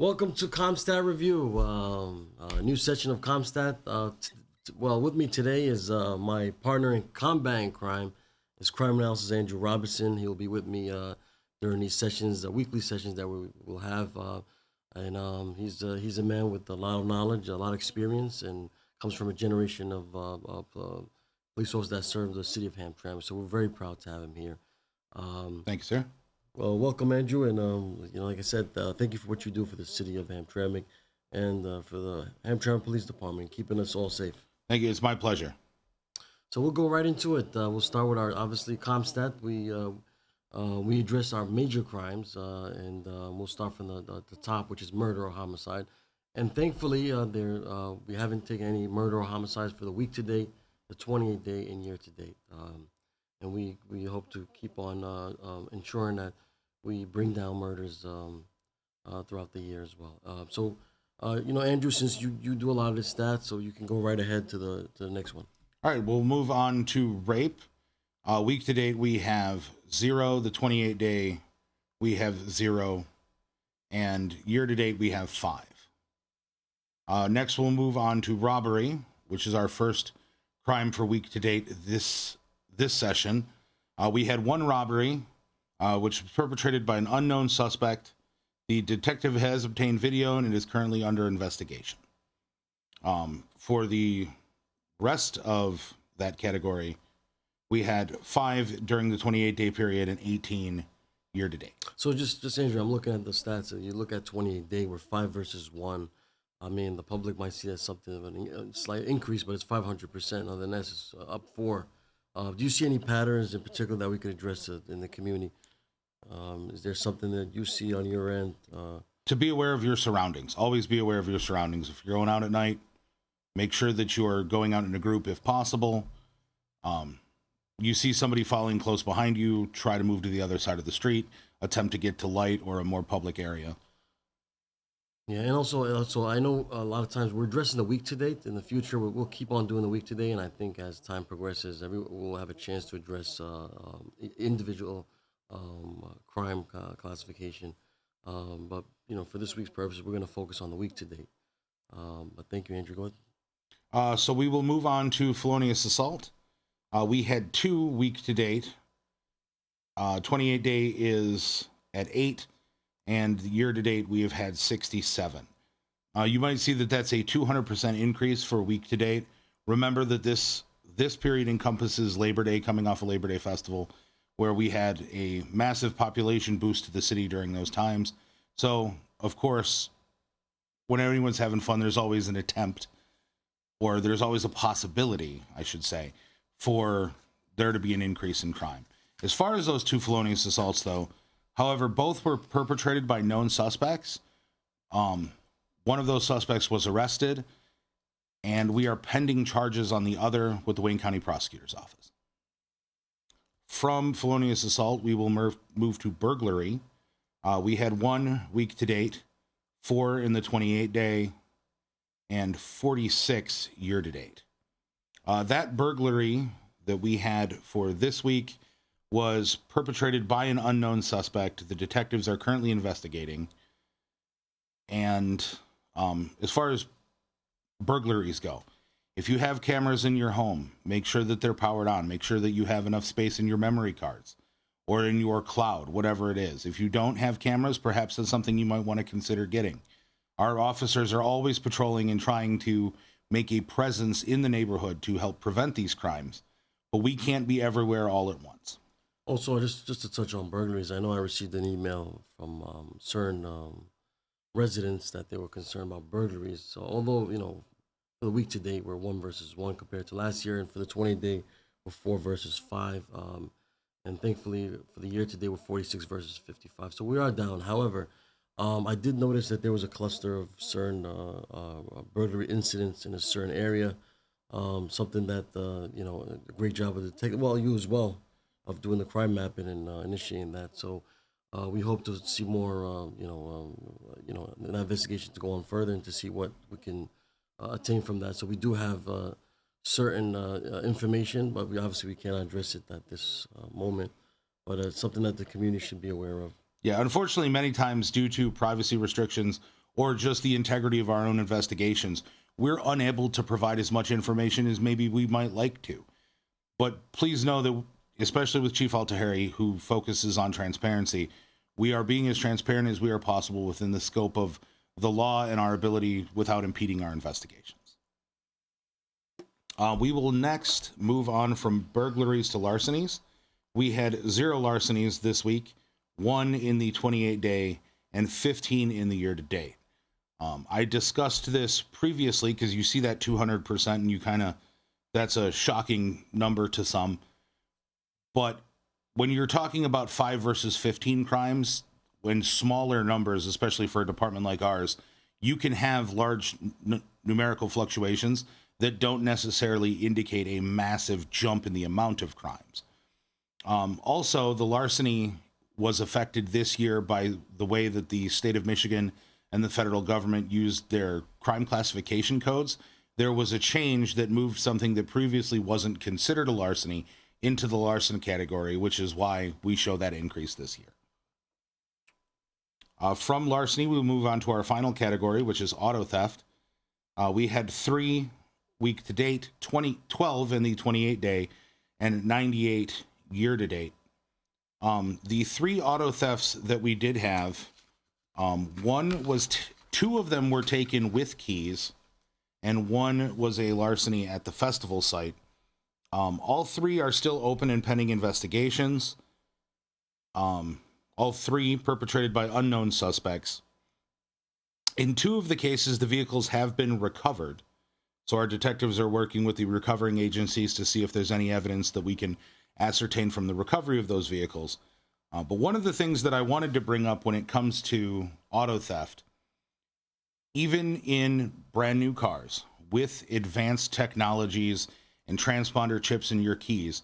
Welcome to COMPSTAT Review, a new session of COMPSTAT. Well, with me today is my partner in combating crime, is crime analysis Andrew Robinson. He'll be with me during these sessions, weekly sessions that we will have. He's a man with a lot of knowledge, a lot of experience, and comes from a generation of police officers that serve the city of Hamtramck. So we're very proud to have him here. Thank you, sir. Well, welcome, Andrew, and like I said, thank you for what you do for the city of Hamtramck and for the Hamtramck Police Department, keeping us all safe. Thank you. It's my pleasure. So we'll go right into it. We'll start with our obviously COMPSTAT. We address our major crimes, and we'll start from the top, which is murder or homicide. And thankfully, we haven't taken any murder or homicides for the week to date, the 28th day, and year to date. And we hope to keep on ensuring that we bring down murders throughout the year as well. So, Andrew, since you do a lot of the stats, so you can go right ahead to the next one. All right, we'll move on to rape. Week to date, we have 0. The 28 day, we have 0. And year to date, we have 5. Next, we'll move on to robbery, which is our first crime for week to date this session. We had 1 robbery, which was perpetrated by an unknown suspect. The detective has obtained video and it is currently under investigation. For the rest of that category, we had 5 during the 28-day period and 18 year to date. So just Andrew, I'm looking at the stats, and you look at 28-day, we're 5 versus 1. I mean, the public might see that something of a slight increase, but it's 500%. Other than that, it's up 4. Do you see any patterns in particular that we could address in the community? Is there something that you see on your end? To be aware of your surroundings. Always be aware of your surroundings. If you're going out at night, make sure that you are going out in a group if possible. You see somebody following close behind you, try to move to the other side of the street, attempt to get to light or a more public area. Yeah, and also I know a lot of times we're addressing the week to date. In the future, we'll keep on doing the week to date, and I think as time progresses, we'll have a chance to address individual crime classification. But for this week's purposes, we're going to focus on the week to date. But thank you, Andrew. Go ahead. So we will move on to felonious assault. We had 2 week to date. 28 day is at 8. And year to date, we have had 67. You might see that that's a 200% increase for week to date. Remember that this period encompasses Labor Day, coming off a Labor Day festival, where we had a massive population boost to the city during those times. So, of course, when anyone's having fun, there's always an attempt, or there's always a possibility, I should say, for there to be an increase in crime. As far as those 2 felonious assaults, though, however, both were perpetrated by known suspects. One of those suspects was arrested, and we are pending charges on the other with the Wayne County Prosecutor's Office. From felonious assault, we will move to burglary. We had 1 week to date, 4 in the 28-day, and 46 year to date. That burglary that we had for this week was perpetrated by an unknown suspect. The detectives are currently investigating. And as far as burglaries go, if you have cameras in your home, make sure that they're powered on. Make sure that you have enough space in your memory cards or in your cloud, whatever it is. If you don't have cameras, perhaps that's something you might want to consider getting. Our officers are always patrolling and trying to make a presence in the neighborhood to help prevent these crimes, but we can't be everywhere all at once. Also, just to touch on burglaries, I know I received an email from certain residents that they were concerned about burglaries. So although, for the week to date, we're 1 versus 1 compared to last year, and for the 20-day, we're 4 versus 5. And thankfully, for the year to date, we're 46 versus 55. So we are down. However, I did notice that there was a cluster of certain burglary incidents in a certain area, something that, a great job of the detective, well, you as well, of doing the crime mapping and initiating that. So we hope to see more, an investigation to go on further and to see what we can attain from that. So we do have certain information, but we cannot address it at this moment. But it's something that the community should be aware of. Yeah, unfortunately, many times due to privacy restrictions or just the integrity of our own investigations, we're unable to provide as much information as maybe we might like to. But please know that, especially with Chief Altahari, who focuses on transparency, we are being as transparent as we are possible within the scope of the law and our ability without impeding our investigations. We will next move on from burglaries to larcenies. We had 0 larcenies this week, 1 in the 28-day, and 15 in the year-to-date. I discussed this previously because you see that 200%, and you kind of, that's a shocking number to some. But when you're talking about 5 versus 15 crimes, when smaller numbers, especially for a department like ours, you can have large numerical fluctuations that don't necessarily indicate a massive jump in the amount of crimes. Also, the larceny was affected this year by the way that the state of Michigan and the federal government used their crime classification codes. There was a change that moved something that previously wasn't considered a larceny into the larceny category, which is why we show that increase this year. From larceny, we'll move on to our final category, which is auto theft. We had 3 week to date, 12 in the 28-day, and 98 year to date. The 3 auto thefts that we did have, one was 2 of them were taken with keys, and 1 was a larceny at the festival site. All 3 are still open and pending investigations. All 3 perpetrated by unknown suspects. In 2 of the cases, the vehicles have been recovered. So our detectives are working with the recovering agencies to see if there's any evidence that we can ascertain from the recovery of those vehicles. But one of the things that I wanted to bring up when it comes to auto theft, even in brand new cars with advanced technologies and transponder chips in your keys,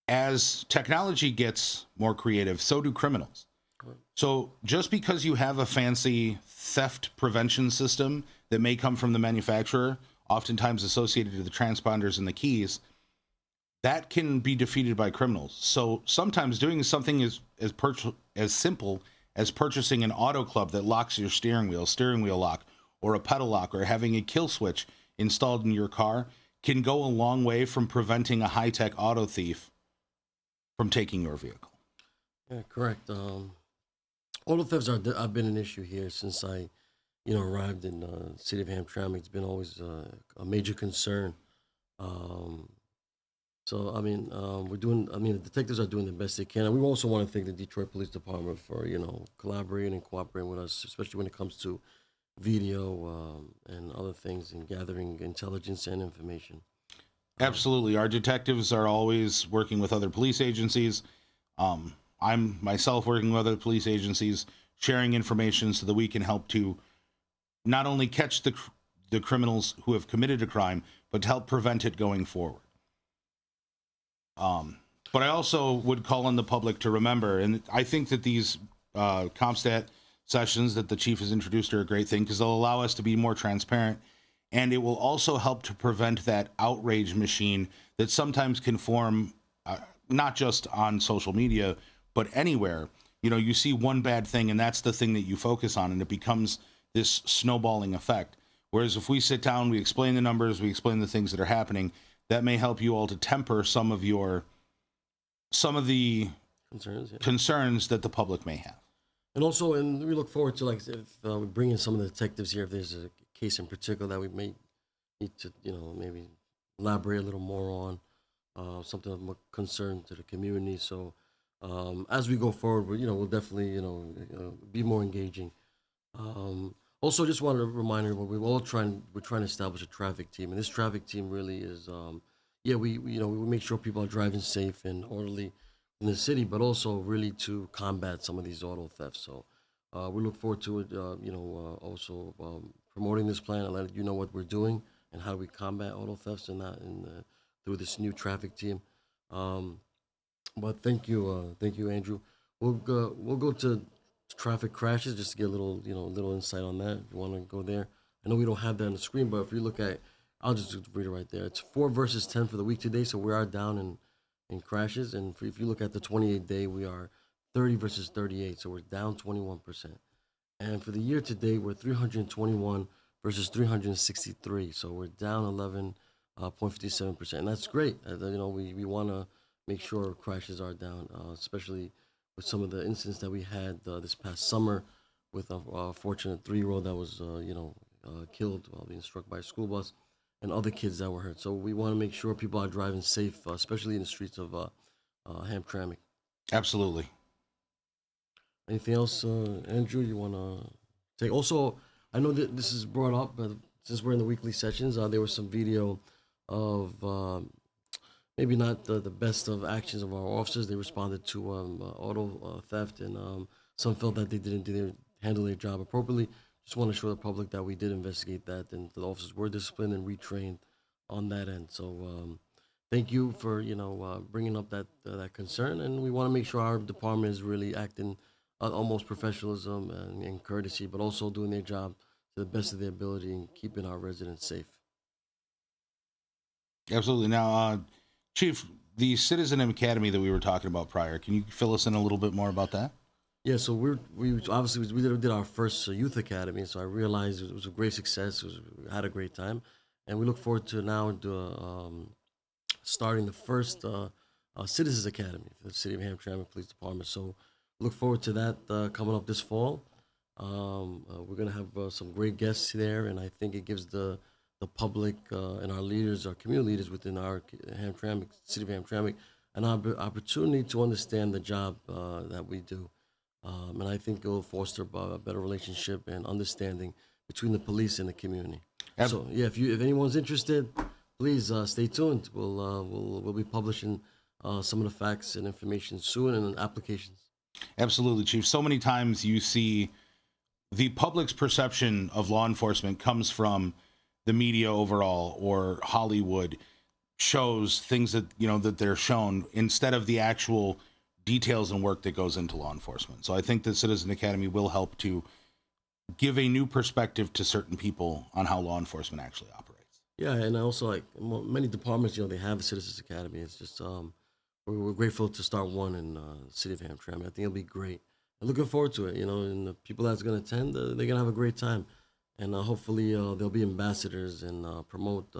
as technology gets more creative, so do criminals. So just because you have a fancy theft prevention system that may come from the manufacturer, oftentimes associated to the transponders and the keys, that can be defeated by criminals. So sometimes doing something as simple as purchasing an auto club that locks your steering wheel lock, or a pedal lock, or having a kill switch installed in your car can go a long way from preventing a high-tech auto thief from taking your vehicle. Yeah, correct. Auto thefts have been an issue here since I, arrived in the city of Hamtramck. It's been always a major concern. So the detectives are doing the best they can, and we also want to thank the Detroit Police Department for collaborating and cooperating with us, especially when it comes to video and other things, and gathering intelligence and information. Absolutely. Our detectives are always working with other police agencies. I'm myself working with other police agencies, sharing information so that we can help to not only catch the criminals who have committed a crime, but to help prevent it going forward. But I also would call on the public to remember, and I think that these COMPSTAT sessions that the chief has introduced are a great thing because they'll allow us to be more transparent, and it will also help to prevent that outrage machine that sometimes can form, not just on social media, but anywhere. You see one bad thing, and that's the thing that you focus on, and it becomes this snowballing effect. Whereas if we sit down, we explain the numbers, we explain the things that are happening, that may help you all to temper some of the concerns that the public may have. And also, and we look forward to, if we bring in some of the detectives here, if there's a case in particular that we may need to, maybe elaborate a little more on, something of more concern to the community. So as we go forward, we'll definitely, be more engaging. Also, just wanted to remind everyone, we're trying to establish a traffic team, and this traffic team really is, we make sure people are driving safe and orderly in the city, but also really to combat some of these auto thefts. So we look forward to it, also promoting this plan and letting you know what we're doing and how we combat auto thefts and that through this new traffic team. But thank you, Andrew. We'll go to traffic crashes just to get a little insight on that. If you want to go there, I know we don't have that on the screen, but if you look at, I'll just read it right there. It's 4 versus 10 for the week today, so we are down in crashes. And if you look at the 28-day, we are 30 versus 38, so we're down 21%. And for the year to date, we're 321 versus 363. So we're down 11.57%. And that's great. We want to make sure crashes are down, especially with some of the incidents that we had this past summer with a fortunate 3-year-old that was, killed while being struck by a school bus and other kids that were hurt. So we want to make sure people are driving safe, especially in the streets of Hamtramck. Absolutely. Anything else, Andrew, you want to take? Also, I know that this is brought up, but since we're in the weekly sessions, there was some video of maybe not the best of actions of our officers. They responded to auto theft, and some felt that they didn't handle their job appropriately. Just want to show the public that we did investigate that, and the officers were disciplined and retrained on that end. So thank you for bringing up that concern, and we want to make sure our department is really acting almost professionalism and courtesy, but also doing their job to the best of their ability and keeping our residents safe. Absolutely. Now, Chief, the Citizen Academy that we were talking about prior, can you fill us in a little bit more about that? Yeah, so we obviously we did our first youth academy, so I realized it was a great success. We had a great time, and we look forward to now starting the first Citizens Academy for the City of Hamtramck Police Department. So look forward to that coming up this fall. We're gonna have some great guests there, and I think it gives the public and our leaders, our community leaders within our Hamtramck, City of Hamtramck, an opportunity to understand the job that we do. And I think it will foster a better relationship and understanding between the police and the community. So yeah, if anyone's interested, please stay tuned. We'll be publishing some of the facts and information soon and applications. Absolutely, Chief. So many times you see the public's perception of law enforcement comes from the media overall or Hollywood shows, things that that they're shown, instead of the actual details and work that goes into law enforcement. So I think the Citizen Academy will help to give a new perspective to certain people on how law enforcement actually operates. Yeah, and also like many departments, they have a Citizens Academy. It's just we're grateful to start one in the city of Hamtramck. I think it'll be great. I'm looking forward to it. And the people that's going to attend, they're going to have a great time, and hopefully they'll be ambassadors and promote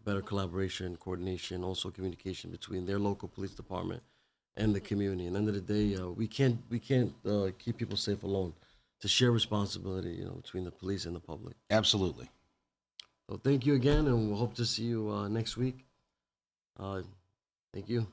better collaboration, coordination, also communication between their local police department and the community. At the end of the day, we can't keep people safe alone. To share responsibility, between the police and the public. Absolutely. So thank you again, and we'll hope to see you next week. Thank you.